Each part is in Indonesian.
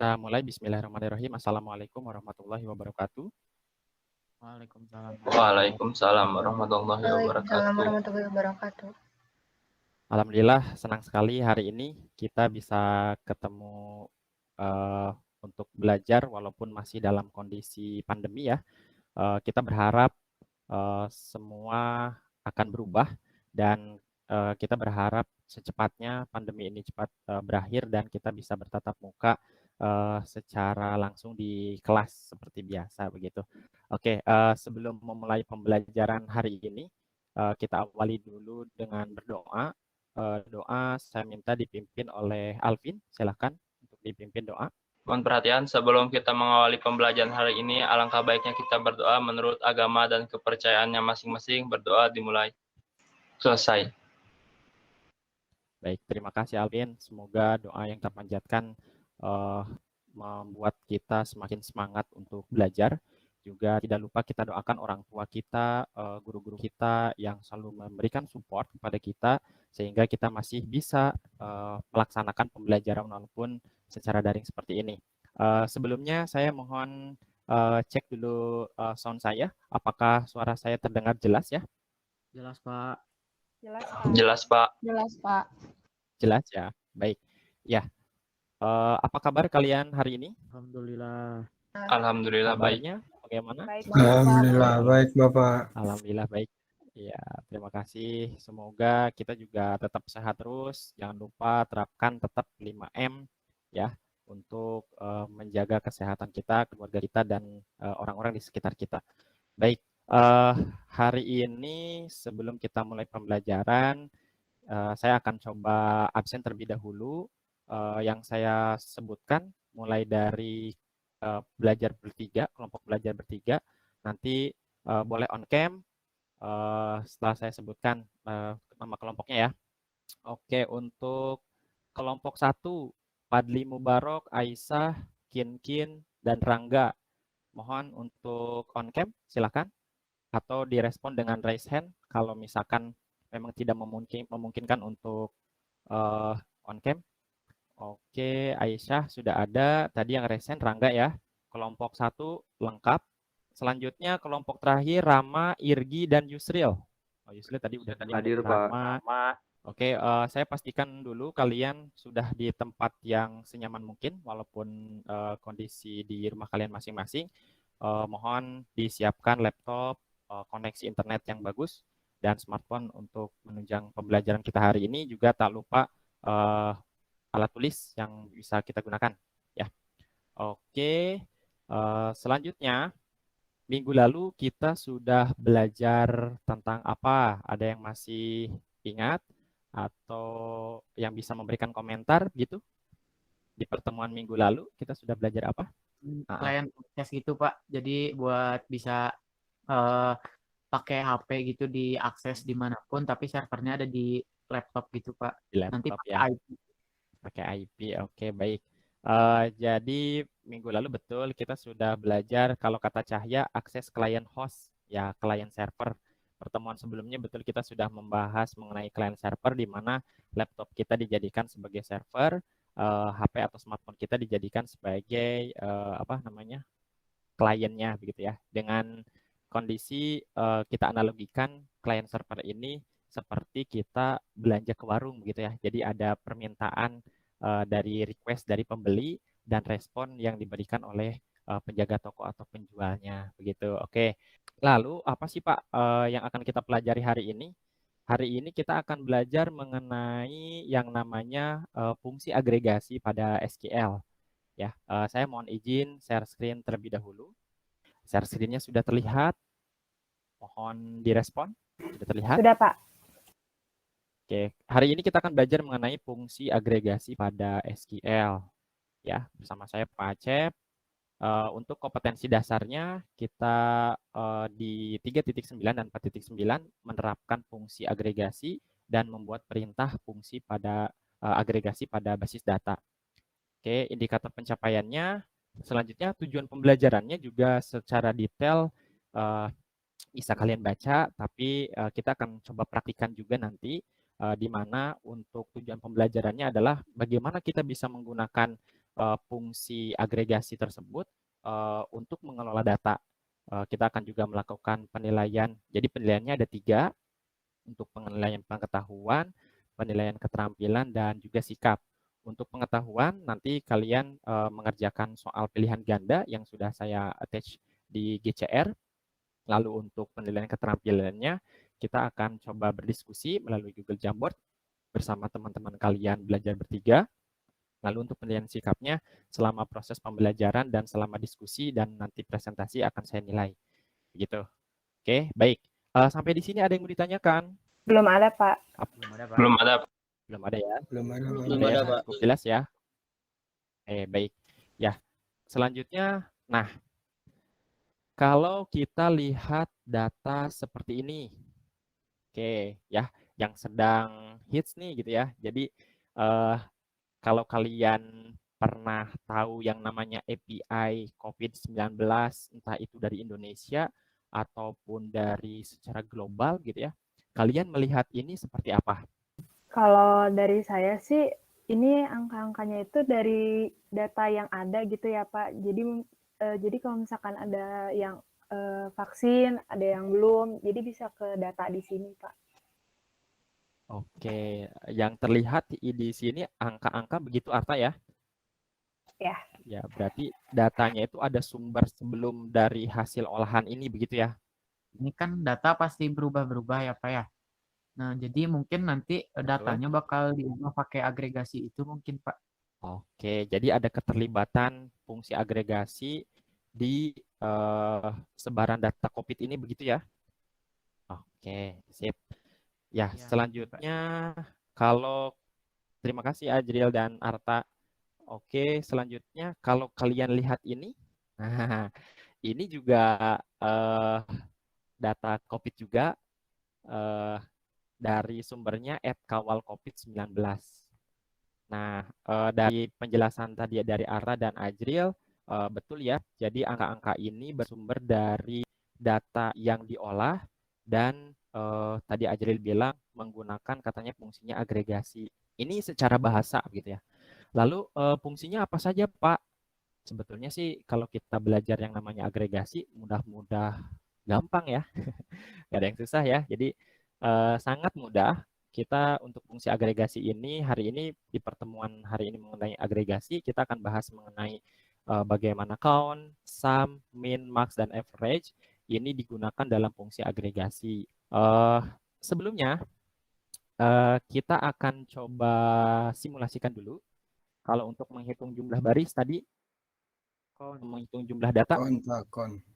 Kita mulai. Bismillahirrahmanirrahim. Assalamualaikum warahmatullahi wabarakatuh. Waalaikumsalam. Waalaikumsalam warahmatullahi Waalaikumsalam wabarakatuh. warahmatullahi wabarakatuh. Alhamdulillah senang sekali hari ini kita bisa ketemu eh, untuk belajar walaupun masih dalam kondisi pandemi ya. Kita berharap semua akan berubah dan kita berharap secepatnya pandemi ini cepat berakhir dan kita bisa bertatap muka secara langsung di kelas seperti biasa begitu. Oke, sebelum memulai pembelajaran hari ini, kita awali dulu dengan berdoa. Doa saya minta dipimpin oleh Alvin. Silakan untuk dipimpin doa. Mohon perhatian, sebelum kita mengawali pembelajaran hari ini, alangkah baiknya kita berdoa menurut agama dan kepercayaannya masing-masing. Berdoa dimulai. Selesai. Baik, terima kasih Alvin. Semoga doa yang kita panjatkan membuat kita semakin semangat untuk belajar. Juga tidak lupa kita doakan orang tua kita, guru-guru kita yang selalu memberikan support kepada kita sehingga kita masih bisa melaksanakan pembelajaran walaupun secara daring seperti ini. Sebelumnya saya mohon cek dulu sound saya, apakah suara saya terdengar jelas ya? Jelas, Pak. Jelas, Pak. Jelas, Pak. Jelas, Pak. Jelas ya, baik. Ya, apa kabar kalian hari ini? Alhamdulillah. Alhamdulillah baik. Kabarnya bagaimana? Baik, Alhamdulillah baik Bapak. Alhamdulillah baik. Ya, terima kasih. Semoga kita juga tetap sehat terus. Jangan lupa terapkan tetap 5M ya untuk menjaga kesehatan kita, keluarga kita dan orang-orang di sekitar kita. Baik, hari ini sebelum kita mulai pembelajaran, saya akan coba absen terlebih dahulu. Yang saya sebutkan mulai dari belajar bertiga, kelompok belajar bertiga, nanti boleh on cam setelah saya sebutkan nama kelompoknya ya. Oke, untuk kelompok 1, Padli Mubarok, Aisyah, Kinkin, dan Rangga. Mohon untuk on cam, silakan. Atau direspon dengan raise hand kalau misalkan memang tidak memungkinkan untuk on cam. Oke, Aisyah sudah ada. Tadi yang raise hand Rangga ya. Kelompok 1 lengkap. Selanjutnya kelompok terakhir Rama, Irgi, dan Yusril. Oh, Yusril tadi udah Hadir, Pak. Rama. Oke, saya pastikan dulu kalian sudah di tempat yang senyaman mungkin walaupun kondisi di rumah kalian masing-masing. Mohon disiapkan laptop, koneksi internet yang bagus, dan smartphone untuk menunjang pembelajaran kita hari ini. Juga tak lupa alat tulis yang bisa kita gunakan ya. Oke, selanjutnya minggu lalu kita sudah belajar tentang apa? Ada yang masih ingat atau yang bisa memberikan komentar gitu? Di pertemuan minggu lalu kita sudah belajar apa? Klien akses gitu, Pak. Jadi buat bisa pakai HP gitu diakses dimanapun, tapi servernya ada di laptop gitu, Pak. Di laptop Nanti pakai ya. IP. Pakai IP, oke baik. Jadi minggu lalu betul kita sudah belajar kalau kata Cahya akses klien host ya, klien server. Pertemuan sebelumnya betul kita sudah membahas mengenai klien server di mana laptop kita dijadikan sebagai server, HP atau smartphone kita dijadikan sebagai kliennya begitu ya. Dengan kondisi kita analogikan klien server ini seperti kita belanja ke warung begitu ya. Jadi ada permintaan dari request dari pembeli dan respon yang diberikan oleh penjaga toko atau penjualnya begitu. Oke. Lalu apa sih Pak yang akan kita pelajari hari ini? Hari ini kita akan belajar mengenai yang namanya fungsi agregasi pada SQL. Ya, saya mohon izin share screen terlebih dahulu. Share screen-nya sudah terlihat. Mohon direspon. Sudah terlihat? Sudah, Pak. Oke, hari ini kita akan belajar mengenai fungsi agregasi pada SQL. Ya, bersama saya Pak Acep. Untuk kompetensi dasarnya kita di 3.9 dan 4.9 menerapkan fungsi agregasi dan membuat perintah fungsi pada agregasi pada basis data. Oke, indikator pencapaiannya. Selanjutnya tujuan pembelajarannya juga secara detail bisa kalian baca, tapi kita akan coba praktikkan juga nanti di mana untuk tujuan pembelajarannya adalah bagaimana kita bisa menggunakan fungsi agregasi tersebut untuk mengelola data. Kita akan juga melakukan penilaian. Jadi penilaiannya ada 3, untuk penilaian pengetahuan, penilaian keterampilan, dan juga sikap. Untuk pengetahuan, nanti kalian mengerjakan soal pilihan ganda yang sudah saya attach di GCR. Lalu untuk penilaian keterampilannya, kita akan coba berdiskusi melalui Google Jamboard bersama teman-teman kalian belajar bertiga. Lalu untuk penilaian sikapnya, selama proses pembelajaran dan selama diskusi dan nanti presentasi akan saya nilai. Begitu. Oke, baik. Sampai di sini ada yang mau ditanyakan? Belum ada, Pak. Belum ada, Pak. Belum ada. Belum ada ya? Belum ada, Bapak. Belum ada, Pak. Cukup jelas ya? Baik. Ya, selanjutnya, nah, kalau kita lihat data seperti ini, oke, ya, yang sedang hits nih gitu ya. Jadi, kalau kalian pernah tahu yang namanya API COVID-19, entah itu dari Indonesia ataupun dari secara global gitu ya, kalian melihat ini seperti apa? Kalau dari saya sih, ini angka-angkanya itu dari data yang ada gitu ya, Pak. Jadi kalau misalkan ada yang vaksin, ada yang belum, jadi bisa ke data di sini, Pak. Oke, yang terlihat di sini angka-angka begitu Arta ya? Ya. Ya, berarti datanya itu ada sumber sebelum dari hasil olahan ini begitu ya? Ini kan data pasti berubah-berubah ya, Pak ya. Nah, jadi mungkin nanti datanya bakal diubah pakai agregasi itu mungkin, Pak. Oke, jadi ada keterlibatan fungsi agregasi di sebaran data COVID ini begitu ya? Oke, sip. Ya, Ya, selanjutnya kalau terima kasih Ajril dan Arta. Oke, selanjutnya kalau kalian lihat ini, nah ini juga data COVID juga dari sumbernya @kawalcovid19. Nah, dari penjelasan tadi dari Ara dan Ajril, betul ya. Jadi angka-angka ini bersumber dari data yang diolah dan tadi Ajril bilang menggunakan katanya fungsinya agregasi. Ini secara bahasa gitu ya. Lalu fungsinya apa saja, Pak? Sebetulnya sih kalau kita belajar yang namanya agregasi mudah-mudah gampang ya. Gak ada yang susah ya. Jadi sangat mudah kita untuk fungsi agregasi ini hari ini di pertemuan hari ini mengenai agregasi kita akan bahas mengenai bagaimana count, sum, min, max, dan average ini digunakan dalam fungsi agregasi. Sebelumnya kita akan coba simulasikan dulu. Kalau untuk menghitung jumlah baris tadi, menghitung jumlah data,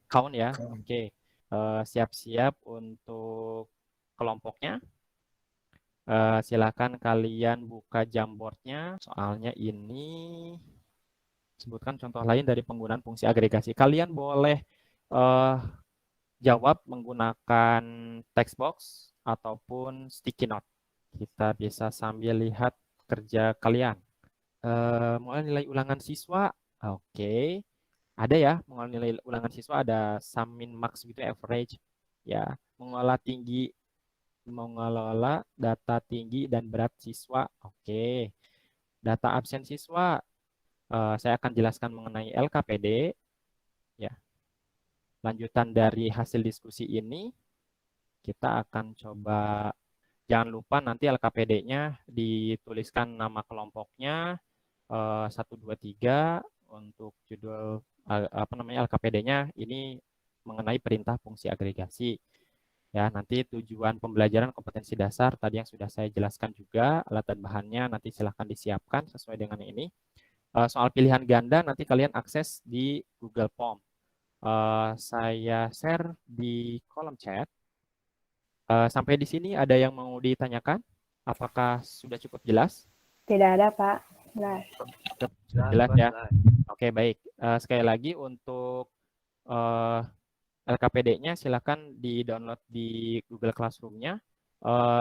count ya. Oke. Siap-siap untuk kelompoknya. Silakan kalian buka Jamboardnya. Soalnya ini sebutkan contoh lain dari penggunaan fungsi agregasi. Kalian boleh jawab menggunakan text box ataupun sticky note. Kita bisa sambil lihat kerja kalian. Mulai nilai ulangan siswa. Oke. Ada ya, mengolah nilai ulangan siswa ada sum, min, max gitu, average. Ya, mengolah data tinggi dan berat siswa. Oke. Data absen siswa, saya akan jelaskan mengenai LKPD. Ya. Lanjutan dari hasil diskusi ini, kita akan coba, jangan lupa nanti LKPD-nya dituliskan nama kelompoknya, 1, 2, 3, untuk judul LKPD-nya ini mengenai perintah fungsi agregasi. Ya, nanti tujuan pembelajaran kompetensi dasar tadi yang sudah saya jelaskan juga, alat dan bahannya nanti silahkan disiapkan sesuai dengan ini. Soal pilihan ganda nanti kalian akses di Google Form. Saya share di kolom chat. Sampai di sini ada yang mau ditanyakan? Apakah sudah cukup jelas? Tidak ada, Pak. Jelas. Jelas ya. Oke, baik. Sekali lagi untuk LKPD-nya silakan di-download di Google Classroom-nya.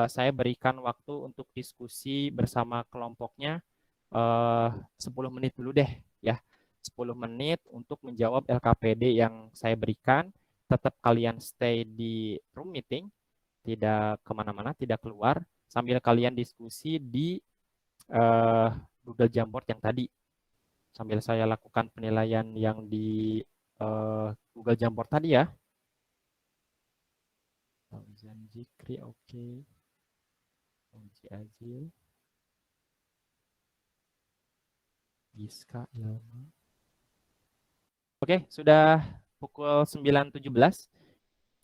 Saya berikan waktu untuk diskusi bersama kelompoknya 10 menit dulu deh ya. 10 menit untuk menjawab LKPD yang saya berikan. Tetap kalian stay di room meeting, tidak kemana-mana, tidak keluar, sambil kalian diskusi di Google Jamboard yang tadi. sambil saya lakukan penilaian yang di Google Jamboard tadi ya. Fauzan Zikri, oke. Uji Azil. Giska Ilma. Oke, sudah pukul 9.17.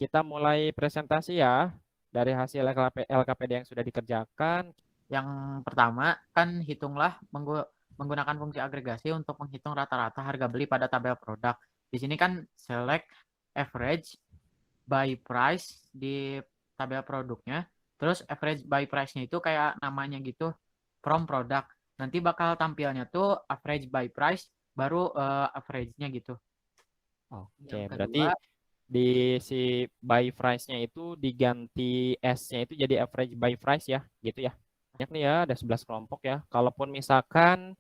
Kita mulai presentasi ya. Dari hasil LKPD yang sudah dikerjakan. Yang pertama kan hitunglah menggunakan fungsi agregasi untuk menghitung rata-rata harga beli pada tabel produk. Di sini kan select average by price di tabel produknya. Terus average by price-nya itu kayak namanya gitu, from product. Nanti bakal tampilnya tuh average by price baru average-nya gitu. Oke, berarti di si by price-nya itu diganti S-nya itu jadi average by price ya, gitu ya. Banyak nih ya, ada 11 kelompok ya. Kalaupun misalkan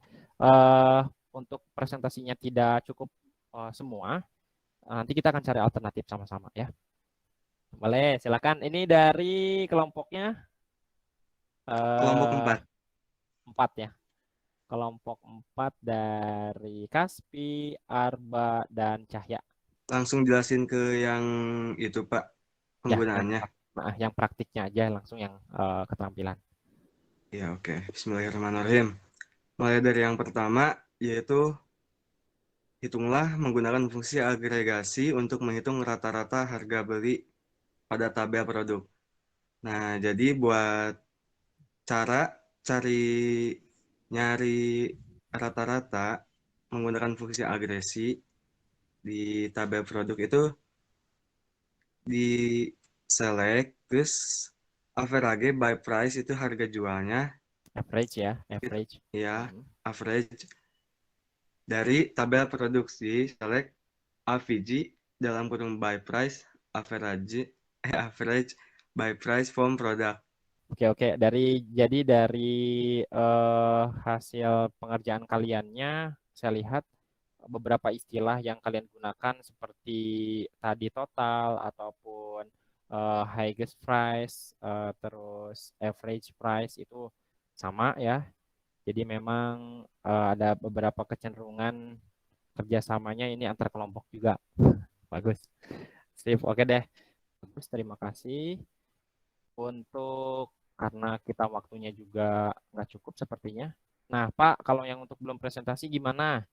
untuk presentasinya tidak cukup semua, nanti kita akan cari alternatif sama-sama ya. Boleh, silakan. Ini dari kelompoknya Kelompok 4. 4 ya. Kelompok 4 dari Kaspi, Arba, dan Cahya. Langsung jelasin ke yang itu Pak, penggunaannya. Yang praktiknya aja, langsung yang keterampilan. Ya oke. Bismillahirrahmanirrahim. Mulai dari yang pertama, yaitu hitunglah menggunakan fungsi agregasi untuk menghitung rata-rata harga beli pada tabel produk. Nah, jadi buat cara nyari rata-rata menggunakan fungsi agresi di tabel produk itu di select, terus average by price itu harga jualnya. Average ya, average. Ya, average dari tabel produksi, select AVG dalam kurung by price, average by price from product. Oke. Jadi dari hasil pengerjaan kaliannya, saya lihat beberapa istilah yang kalian gunakan seperti tadi total ataupun highest price, terus average price itu sama ya. Jadi memang ada beberapa kecenderungan kerjasamanya ini antar kelompok juga. Bagus. Sip, oke deh. Bagus, terima kasih. Untuk karena kita waktunya juga nggak cukup sepertinya. Nah, Pak, kalau yang untuk belum presentasi gimana?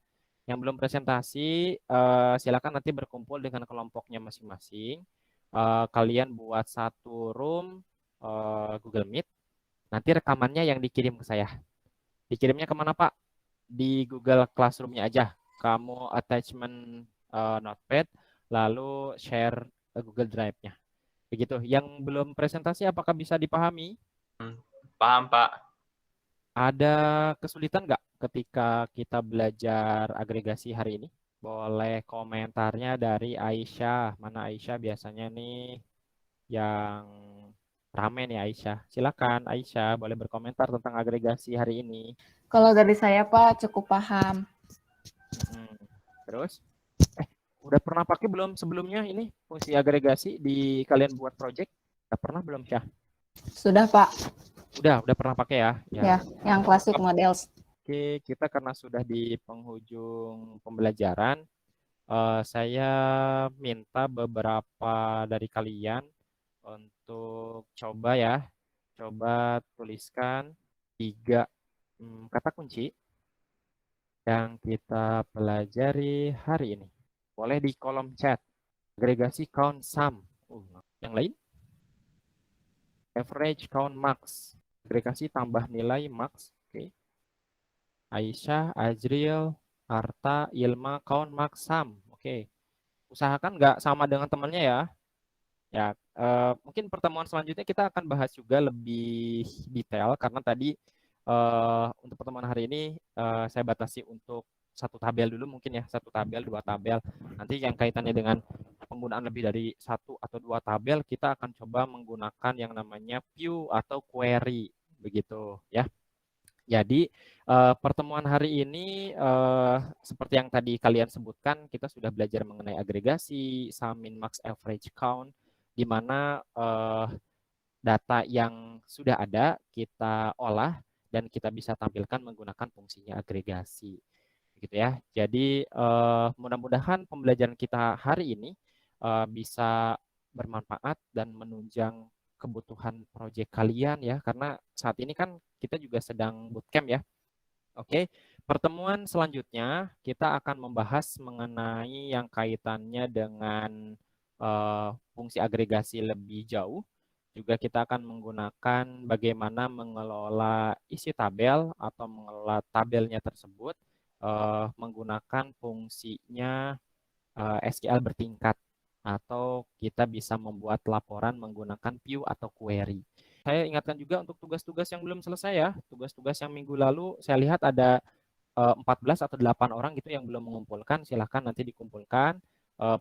Yang belum presentasi, silakan nanti berkumpul dengan kelompoknya masing-masing. Kalian buat satu room Google Meet. Nanti rekamannya yang dikirim ke saya. Dikirimnya kemana, Pak? Di Google Classroom-nya aja. Kamu attachment Notepad, lalu share Google Drive-nya. Begitu. Yang belum presentasi apakah bisa dipahami? Paham, Pak. Ada kesulitan nggak ketika kita belajar agregasi hari ini? Boleh komentarnya dari Aisyah. Mana Aisyah biasanya nih yang rame nih Aisyah. Silakan Aisyah, boleh berkomentar tentang agregasi hari ini. Kalau dari saya Pak cukup paham. Terus? Udah pernah pakai belum sebelumnya ini fungsi agregasi di kalian buat project? Udah pernah belum, Syah? Sudah Pak. Udah pernah pakai ya? Ya, yang klasik models. Oke, kita karena sudah di penghujung pembelajaran, saya minta beberapa dari kalian untuk coba tuliskan 3 kata kunci yang kita pelajari hari ini. Boleh di kolom chat. Agregasi count sum. Yang lain? Average count max. Agregasi tambah nilai max. Oke. Aisyah, Azril, Arta, Ilma, count max sum. Oke. Usahakan nggak sama dengan temannya ya. Ya, mungkin pertemuan selanjutnya kita akan bahas juga lebih detail karena tadi untuk pertemuan hari ini saya batasi untuk 1 tabel dulu mungkin ya, 1 tabel, 2 tabel. Nanti yang kaitannya dengan penggunaan lebih dari 1 atau 2 tabel, kita akan coba menggunakan yang namanya view atau query, begitu ya. Jadi pertemuan hari ini seperti yang tadi kalian sebutkan, kita sudah belajar mengenai agregasi, sum, min, max, average, count, di mana data yang sudah ada kita olah dan kita bisa tampilkan menggunakan fungsinya agregasi. Begitu gitu ya. Jadi mudah-mudahan pembelajaran kita hari ini bisa bermanfaat dan menunjang kebutuhan proyek kalian ya, karena saat ini kan kita juga sedang bootcamp ya. Oke, pertemuan selanjutnya kita akan membahas mengenai yang kaitannya dengan fungsi agregasi lebih jauh. Juga kita akan menggunakan bagaimana mengelola isi tabel atau mengelola tabelnya tersebut menggunakan fungsinya SQL bertingkat, atau kita bisa membuat laporan menggunakan view atau query. Saya ingatkan juga untuk tugas-tugas yang belum selesai ya. Tugas-tugas yang minggu lalu saya lihat ada 14 atau 8 orang gitu yang belum mengumpulkan. Silahkan nanti dikumpulkan.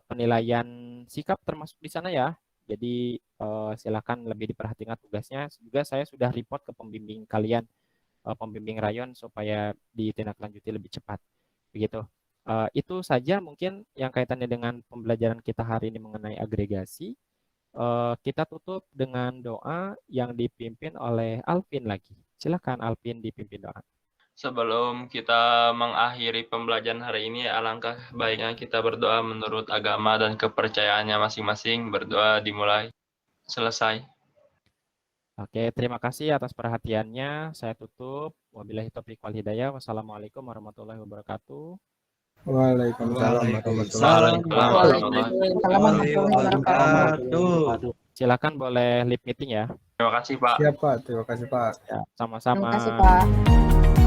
Penilaian sikap termasuk di sana ya. Jadi silahkan lebih diperhatikan tugasnya. Juga saya sudah report ke pembimbing kalian, pembimbing rayon, supaya ditindaklanjuti lebih cepat. Begitu. Itu saja mungkin yang kaitannya dengan pembelajaran kita hari ini mengenai agregasi. Kita tutup dengan doa yang dipimpin oleh Alvin lagi. Silakan Alvin dipimpin doa. Sebelum kita mengakhiri pembelajaran hari ini, alangkah baiknya kita berdoa menurut agama dan kepercayaannya masing-masing. Berdoa dimulai. Selesai. Oke, terima kasih atas perhatiannya. Saya tutup. Wabillahi taufiq wal hidayah. Wassalamualaikum warahmatullahi wabarakatuh. Waalaikumsalam warahmatullahi Warahmatullahi wabarakatuh. Silakan boleh lip meeting ya. Terima kasih, Pak. Siap Pak, terima kasih Pak. Ya, Terima sama-sama. kasih, Pak.